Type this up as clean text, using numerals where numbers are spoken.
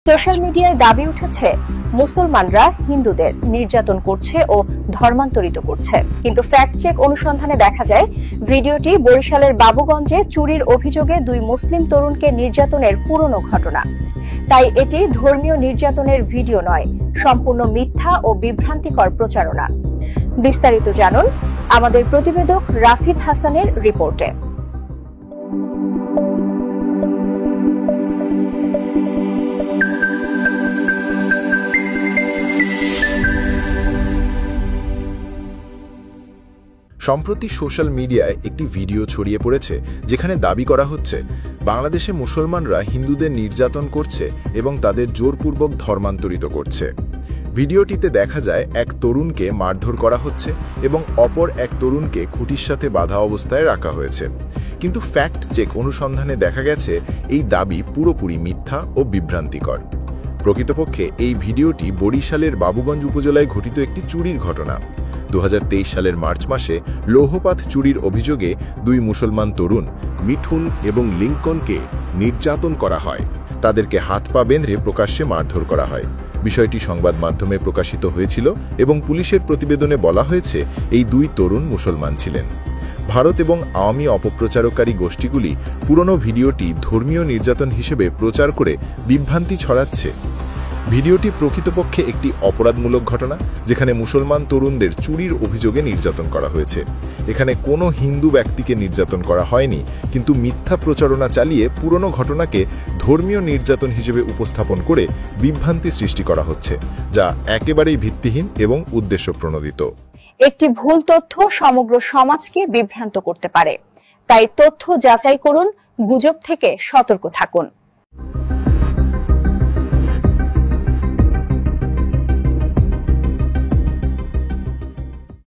Social মিডিয়ায় দাবি উঠেছে মুসলমানরা হিন্দুদের নির্যাতন করছে ও ধর্মান্তরিত করছে, কিন্তু ফ্যাক্ট চেক অনুসন্ধানে দেখা যায় ভিডিওটি বরিশালের বাবুগঞ্জে চুরির অভিযোগে দুই মুসলিম তরুণকে নির্যাতনের পুরনো ঘটনা। তাই এটি ধর্মীয় নির্যাতনের ভিডিও নয়, সম্পূর্ণ মিথ্যা ও বিভ্রান্তিকর প্রচারণা। বিস্তারিত জানুন আমাদের প্রতিবেদক রাফিদ হাসানের রিপোর্টে। সম্প্রতি সোশ্যাল মিডিয়ায় একটি ভিডিও ছড়িয়ে পড়েছে যেখানে দাবি করা হচ্ছে বাংলাদেশে মুসলমানরা হিন্দুদের নির্যাতন করছে এবং তাদের জোরপূর্বক ধর্মান্তরিত করছে। ভিডিওটিতে দেখা যায় এক তরুণকে মারধর করা হচ্ছে এবং অপর এক তরুণকে খুঁটির সাথে বাঁধা অবস্থায় রাখা হয়েছে, কিন্তু ফ্যাক্ট চেক অনুসন্ধানে দেখা গেছে এই দাবি পুরোপুরি মিথ্যা ও বিভ্রান্তিকর। প্রকৃতপক্ষে এই ভিডিওটি বরিশালের বাবুগঞ্জ উপজেলায় ঘটিত একটি চুরির ঘটনা। 2023 সালের মার্চ মাসে লৌহপাত চুরির অভিযোগে দুই মুসলমান তরুণ মিঠুন এবং লিঙ্কনকে নির্যাতন করা হয়। তাদেরকে হাত পা বেঁধে প্রকাশ্যে মারধর করা হয়। বিষয়টি সংবাদ মাধ্যমে প্রকাশিত হয়েছিল এবং পুলিশের প্রতিবেদনে বলা হয়েছে এই দুই তরুণ মুসলমান ছিলেন। ভারত এবং আওয়ামী অপপ্রচারকারী গোষ্ঠীগুলি পুরনো ভিডিওটি ধর্মীয় নির্যাতন হিসেবে প্রচার করে বিভ্রান্তি ছড়াচ্ছে। ভিডিওটি প্রকৃতপক্ষে একটি অপরাধমূলক ঘটনা যেখানে মুসলমান তরুণদের চুরির অভিযোগে নির্যাতন করা হয়েছে। এখানে কোনো হিন্দু ব্যক্তিকে নির্যাতন করা হয়নি, কিন্তু মিথ্যা প্রচারণা চালিয়ে পুরনো ঘটনাকে ধর্মীয় নির্যাতন হিসেবে উপস্থাপন করে বিভ্রান্তি সৃষ্টি করা হচ্ছে, যা একেবারেই ভিত্তিহীন এবং উদ্দেশ্যপ্রণোদিত। একটি ভুল তথ্য সমগ্র সমাজকে বিভ্রান্ত করতে পারে, তাই তথ্য যাচাই করুন, গুজব থেকে সতর্ক থাকুন।